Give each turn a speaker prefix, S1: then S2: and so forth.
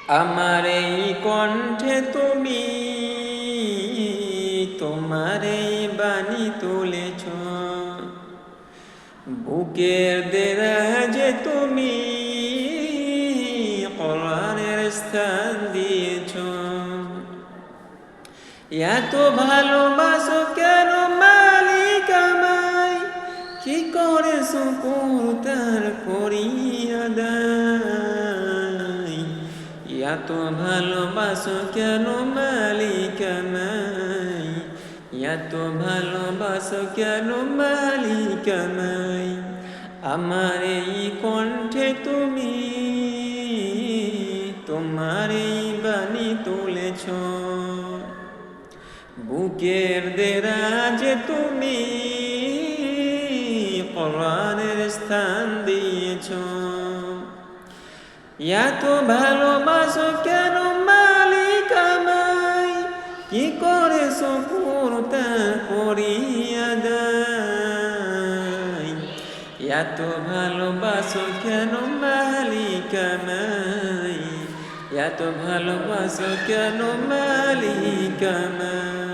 S1: আমার এই কণ্ঠে তুমি তোমার এই বাণী তুলেছ, বুকের দেরাজে তুমি কোরআনের স্থান দিয়েছ। এত ভালোবাসো কেন মালিক আমায়, কি করে শুকর তার করি আদায়। এত ভালোবাসো কেন মালিক আমায়, এত ভালোবাসো কেন মালিক আমায়। আমার এই কণ্ঠে তুমি তোমার এই বাণী তুলেছ, বুকের দেরাজে তুমি কোরআনের স্থান দিয়েছ। এত ভালোবাসো কেন মালিক আমায়, কি করে শুকর তার করি আদায়। এত ভালোবাসো কেন মালিক আমায়, এত ভালোবাসো কেন মালিক আমায়।